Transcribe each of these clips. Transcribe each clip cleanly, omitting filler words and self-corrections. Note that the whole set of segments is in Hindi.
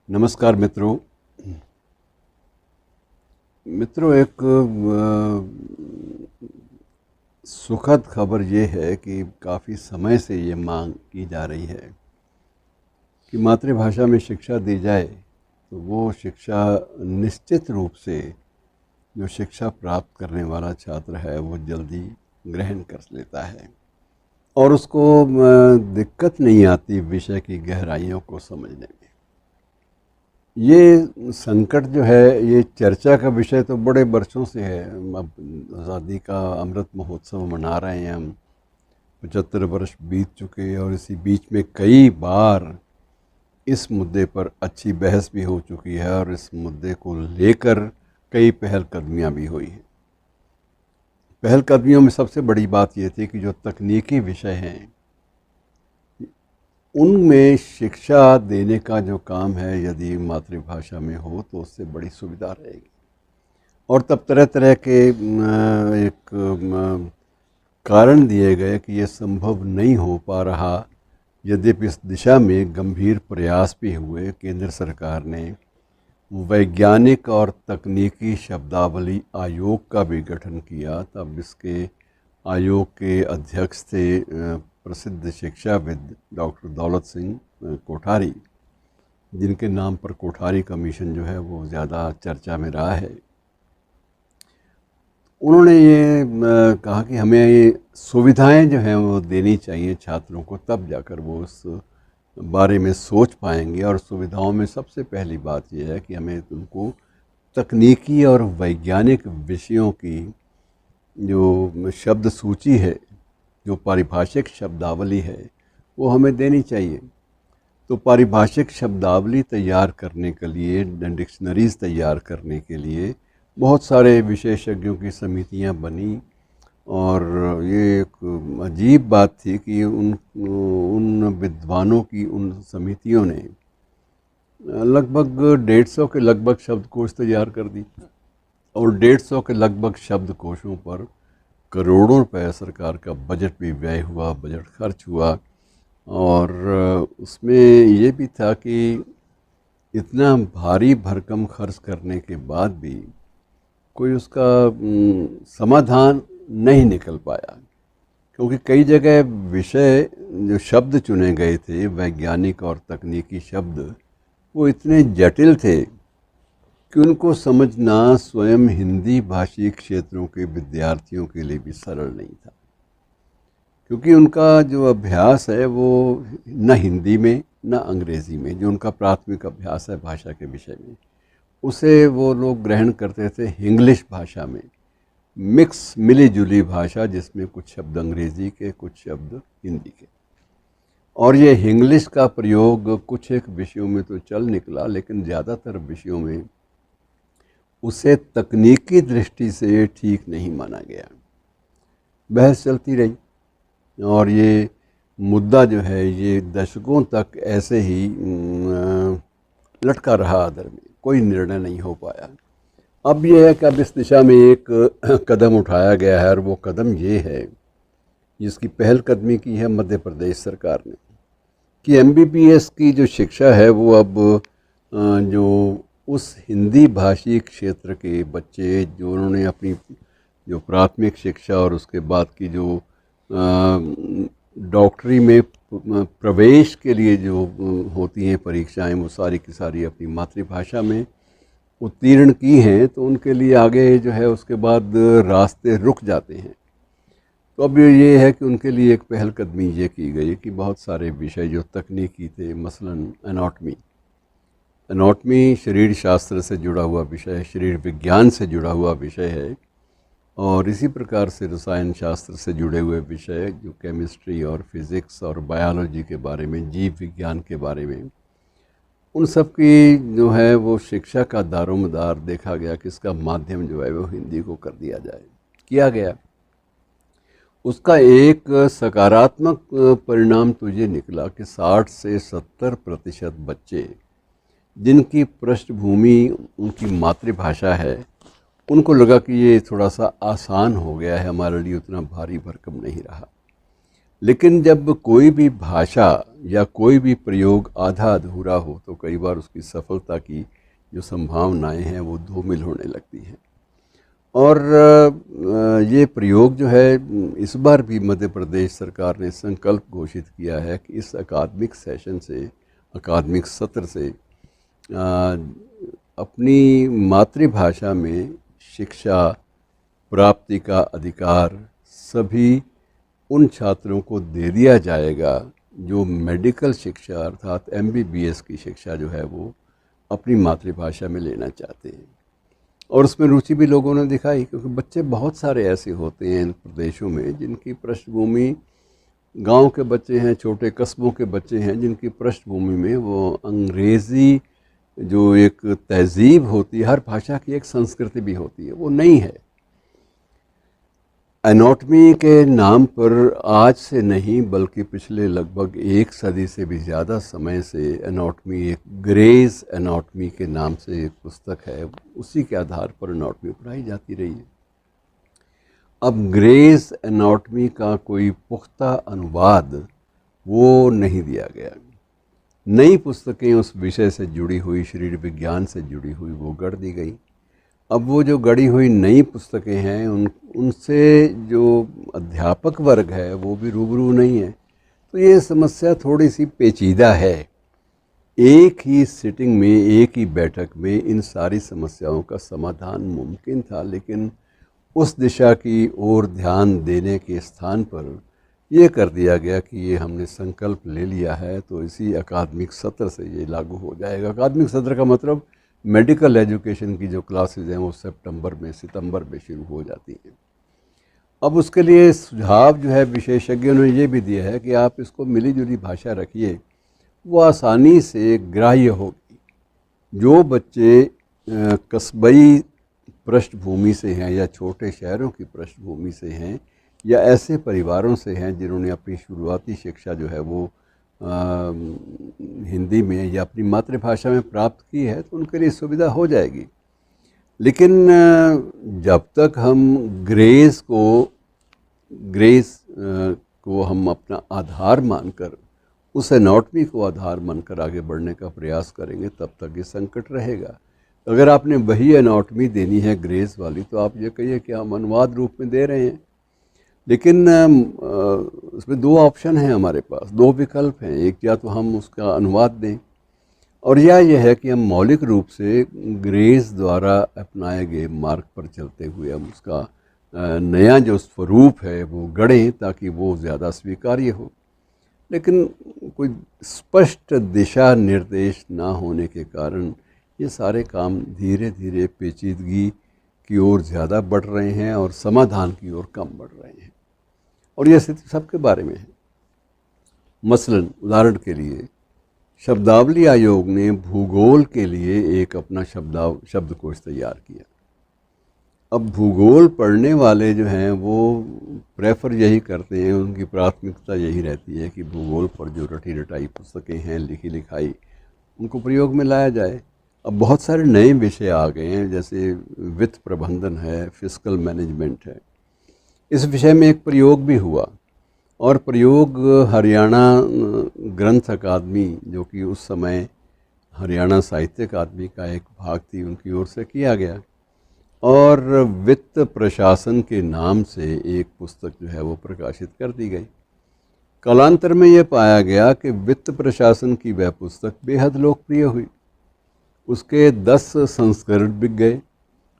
नमस्कार मित्रों। एक सुखद खबर ये है कि काफ़ी समय से ये मांग की जा रही है कि मातृभाषा में शिक्षा दी जाए, तो वो शिक्षा निश्चित रूप से जो शिक्षा प्राप्त करने वाला छात्र है वो जल्दी ग्रहण कर लेता है और उसको दिक्कत नहीं आती विषय की गहराइयों को समझने में। ये संकट जो है, ये चर्चा का विषय तो बड़े वर्षों से है। अब आज़ादी का अमृत महोत्सव मना रहे हैं हम, 75 वर्ष बीत चुके और इसी बीच में कई बार इस मुद्दे पर अच्छी बहस भी हो चुकी है और इस मुद्दे को लेकर कई पहलकदमियां भी हुई हैं। पहलकदमियों में सबसे बड़ी बात ये थी कि जो तकनीकी विषय हैं उनमें शिक्षा देने का जो काम है, यदि मातृभाषा में हो तो उससे बड़ी सुविधा रहेगी। और तब तरह तरह के कारण दिए गए कि ये संभव नहीं हो पा रहा। यद्यपि इस दिशा में गंभीर प्रयास भी हुए। केंद्र सरकार ने वैज्ञानिक और तकनीकी शब्दावली आयोग का भी गठन किया। तब इसके आयोग के अध्यक्ष थे प्रसिद्ध शिक्षाविद डॉक्टर दौलत सिंह कोठारी, जिनके नाम पर कोठारी कमीशन जो है वो ज़्यादा चर्चा में रहा है। उन्होंने ये कहा कि हमें ये सुविधाएं जो हैं वो देनी चाहिए छात्रों को, तब जाकर वो उस बारे में सोच पाएंगे। और सुविधाओं में सबसे पहली बात यह है कि हमें उनको तकनीकी और वैज्ञानिक विषयों की जो शब्द सूची है, जो पारिभाषिक शब्दावली है, वो हमें देनी चाहिए। तो पारिभाषिक शब्दावली तैयार करने के लिए, डिक्शनरीज़ तैयार करने के लिए बहुत सारे विशेषज्ञों की समितियां बनी। और ये एक अजीब बात थी कि उन विद्वानों की उन समितियों ने लगभग 150 के लगभग शब्दकोश तैयार कर दी और 150 के लगभग शब्दकोशों पर करोड़ों रुपए सरकार का बजट भी व्यय हुआ, बजट खर्च हुआ। और उसमें ये भी था कि इतना भारी भरकम खर्च करने के बाद भी कोई उसका समाधान नहीं निकल पाया, क्योंकि कई जगह विषय जो शब्द चुने गए थे, वैज्ञानिक और तकनीकी शब्द, वो इतने जटिल थे कि उनको समझना स्वयं हिंदी भाषी क्षेत्रों के विद्यार्थियों के लिए भी सरल नहीं था, क्योंकि उनका जो अभ्यास है वो न हिंदी में न अंग्रेज़ी में, जो उनका प्राथमिक अभ्यास है भाषा के विषय में, उसे वो लोग ग्रहण करते थे इंग्लिश भाषा में, मिक्स मिली जुली भाषा, जिसमें कुछ शब्द अंग्रेज़ी के, कुछ शब्द हिंदी के। और ये इंग्लिश का प्रयोग कुछ एक विषयों में तो चल निकला, लेकिन ज़्यादातर विषयों में उसे तकनीकी दृष्टि से ठीक नहीं माना गया। बहस चलती रही और ये मुद्दा जो है ये दशकों तक ऐसे ही लटका रहा आदर में, कोई निर्णय नहीं हो पाया। अब ये है कि अब इस दिशा में एक कदम उठाया गया है और वो कदम ये है, जिसकी पहलकदमी की है मध्य प्रदेश सरकार ने, कि एमबीबीएस की जो शिक्षा है वो अब जो उस हिंदी भाषी क्षेत्र के बच्चे जो उन्होंने अपनी जो प्राथमिक शिक्षा और उसके बाद की जो डॉक्टरी में प्रवेश के लिए जो होती हैं परीक्षाएं, वो सारी की सारी अपनी मातृभाषा में उत्तीर्ण की हैं, तो उनके लिए आगे जो है उसके बाद रास्ते रुक जाते हैं। तो अब ये है कि उनके लिए एक पहलकदमी ये की गई कि बहुत सारे विषय जो तकनीकी थे, मसलन एनाटॉमी शरीर शास्त्र से जुड़ा हुआ विषय है, शरीर विज्ञान से जुड़ा हुआ विषय है। और इसी प्रकार से रसायन शास्त्र से जुड़े हुए विषय जो केमिस्ट्री और फिज़िक्स और बायोलॉजी के बारे में, जीव विज्ञान के बारे में, उन सब की जो है वो शिक्षा का दारोमदार देखा गया कि इसका माध्यम जो है वो हिंदी को कर दिया जाए, किया गया। उसका एक सकारात्मक परिणाम तो ये निकला कि 60 से 70% बच्चे जिनकी पृष्ठभूमि उनकी मातृभाषा है, उनको लगा कि ये थोड़ा सा आसान हो गया है हमारे लिए, उतना भारी भरकम नहीं रहा। लेकिन जब कोई भी भाषा या कोई भी प्रयोग आधा अधूरा हो तो कई बार उसकी सफलता की जो संभावनाएं हैं वो धूमिल होने लगती हैं। और ये प्रयोग जो है इस बार भी मध्य प्रदेश सरकार ने संकल्प घोषित किया है कि इस अकादमिक सेशन से, अकादमिक सत्र से अपनी मातृभाषा में शिक्षा प्राप्ति का अधिकार सभी उन छात्रों को दे दिया जाएगा जो मेडिकल शिक्षा अर्थात MBBS की शिक्षा जो है वो अपनी मातृभाषा में लेना चाहते हैं। और उसमें रुचि भी लोगों ने दिखाई, क्योंकि बच्चे बहुत सारे ऐसे होते हैं इन प्रदेशों में जिनकी पृष्ठभूमि गांव के बच्चे हैं, छोटे कस्बों के बच्चे हैं, जिनकी पृष्ठभूमि में वो अंग्रेज़ी जो एक तहज़ीब होती है, हर भाषा की एक संस्कृति भी होती है, वो नहीं है। एनाटॉमी के नाम पर आज से नहीं बल्कि पिछले लगभग 1 सदी से भी ज़्यादा समय से एनाटॉमी, एक ग्रेज एनाटॉमी के नाम से एक पुस्तक है, उसी के आधार पर एनाटॉमी पढ़ाई जाती रही है। अब ग्रेज एनाटॉमी का कोई पुख्ता अनुवाद वो नहीं दिया गया। नई पुस्तकें उस विषय से जुड़ी हुई, शरीर विज्ञान से जुड़ी हुई, वो गढ़ दी गई। अब वो जो गढ़ी हुई नई पुस्तकें हैं उनसे जो अध्यापक वर्ग है वो भी रूबरू नहीं है। तो ये समस्या थोड़ी सी पेचीदा है। एक ही सिटिंग में, एक ही बैठक में इन सारी समस्याओं का समाधान मुमकिन था, लेकिन उस दिशा की ओर ध्यान देने के स्थान पर ये कर दिया गया कि ये हमने संकल्प ले लिया है तो इसी अकादमिक सत्र से ये लागू हो जाएगा। अकादमिक सत्र का मतलब मेडिकल एजुकेशन की जो क्लासेस हैं वो सितंबर में शुरू हो जाती हैं। अब उसके लिए सुझाव जो है विशेषज्ञों ने ये भी दिया है कि आप इसको मिली जुली भाषा रखिए, वो आसानी से ग्राह्य होगी। जो बच्चे कस्बई पृष्ठभूमि से हैं या छोटे शहरों की पृष्ठभूमि से हैं या ऐसे परिवारों से हैं जिन्होंने अपनी शुरुआती शिक्षा जो है वो हिंदी में या अपनी मातृभाषा में प्राप्त की है, तो उनके लिए सुविधा हो जाएगी। लेकिन जब तक हम ग्रेस को हम अपना आधार मानकर, उस एनाटॉमी को आधार मानकर आगे बढ़ने का प्रयास करेंगे, तब तक ये संकट रहेगा। अगर आपने वही एनाटॉमी देनी है ग्रेस वाली, तो आप ये कहिए कि हम अनुवाद रूप में दे रहे हैं। लेकिन उसमें 2 ऑप्शन हैं हमारे पास, 2 विकल्प हैं। एक, या तो हम उसका अनुवाद दें, और या यह है कि हम मौलिक रूप से ग्रेस द्वारा अपनाए गए मार्ग पर चलते हुए हम उसका नया जो स्वरूप है वो गढ़ें ताकि वो ज़्यादा स्वीकार्य हो। लेकिन कोई स्पष्ट दिशा निर्देश ना होने के कारण ये सारे काम धीरे धीरे पेचीदगी की ओर ज़्यादा बढ़ रहे हैं और समाधान की ओर कम बढ़ रहे हैं। और ये स्थिति सबके बारे में है। मसलन उदाहरण के लिए शब्दावली आयोग ने भूगोल के लिए एक अपना शब्दकोश तैयार किया। अब भूगोल पढ़ने वाले जो हैं वो प्रेफर यही करते हैं, उनकी प्राथमिकता यही रहती है कि भूगोल पर जो रटी रटाई पुस्तकें हैं, लिखी लिखाई, उनको प्रयोग में लाया जाए। अब बहुत सारे नए विषय आ गए हैं, जैसे वित्त प्रबंधन है, फिस्कल मैनेजमेंट है। इस विषय में एक प्रयोग भी हुआ, और प्रयोग हरियाणा ग्रंथ अकादमी, जो कि उस समय हरियाणा साहित्य अकादमी का एक भाग थी, उनकी ओर से किया गया। और वित्त प्रशासन के नाम से एक पुस्तक जो है वो प्रकाशित कर दी गई। कालांतर में ये पाया गया कि वित्त प्रशासन की वह पुस्तक बेहद लोकप्रिय हुई। उसके 10 संस्करण बिक गए।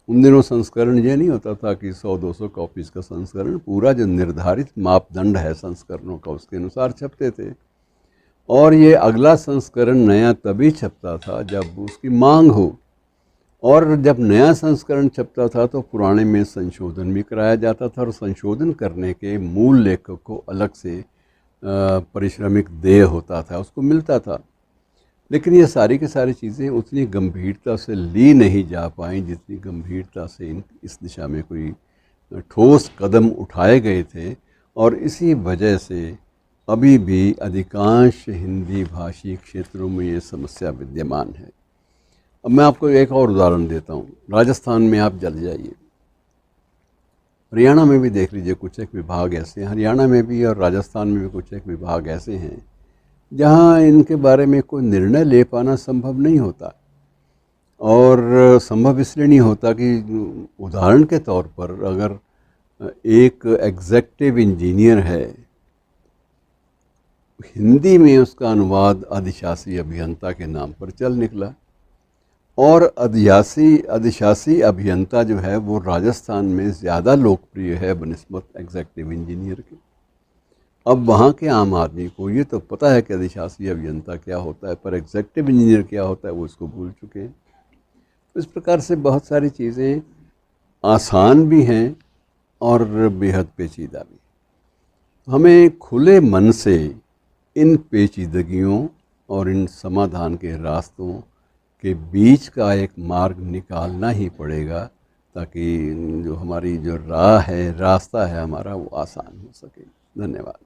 उन दिनों संस्करण ये नहीं होता था कि 100-200 कॉपीज़ का संस्करण, पूरा जो निर्धारित मापदंड है संस्करणों का उसके अनुसार छपते थे। और ये अगला संस्करण नया तभी छपता था जब उसकी मांग हो, और जब नया संस्करण छपता था तो पुराने में संशोधन भी कराया जाता था, और संशोधन करने के मूल लेखक को अलग से पारिश्रमिक देय होता था, उसको मिलता था। लेकिन ये सारी की सारी चीज़ें उतनी गंभीरता से ली नहीं जा पाईं जितनी गंभीरता से इस दिशा में कोई ठोस कदम उठाए गए थे। और इसी वजह से अभी भी अधिकांश हिंदी भाषी क्षेत्रों में ये समस्या विद्यमान है। अब मैं आपको एक और उदाहरण देता हूँ। राजस्थान में आप चले जाइए, हरियाणा में भी देख लीजिए, कुछ एक विभाग ऐसे हैं, हरियाणा में भी और राजस्थान में भी कुछ एक विभाग ऐसे हैं जहाँ इनके बारे में कोई निर्णय ले पाना संभव नहीं होता। और संभव इसलिए नहीं होता कि उदाहरण के तौर पर अगर एक एग्जेक्टिव इंजीनियर है, हिंदी में उसका अनुवाद अधिशासी अभियंता के नाम पर चल निकला, और अधिशासी अभियंता जो है वो राजस्थान में ज़्यादा लोकप्रिय है बनिस्बत एग्जेक्टिव इंजीनियर के। अब वहाँ के आम आदमी को ये तो पता है कि अधिशासी अभियंता क्या होता है, पर एग्जेक्टिव इंजीनियर क्या होता है वो इसको भूल चुके हैं। तो इस प्रकार से बहुत सारी चीज़ें आसान भी हैं और बेहद पेचीदा भी। हमें खुले मन से इन पेचीदगियों और इन समाधान के रास्तों के बीच का एक मार्ग निकालना ही पड़ेगा, ताकि जो हमारी जो राह है, रास्ता है हमारा, वो आसान हो सके। धन्यवाद।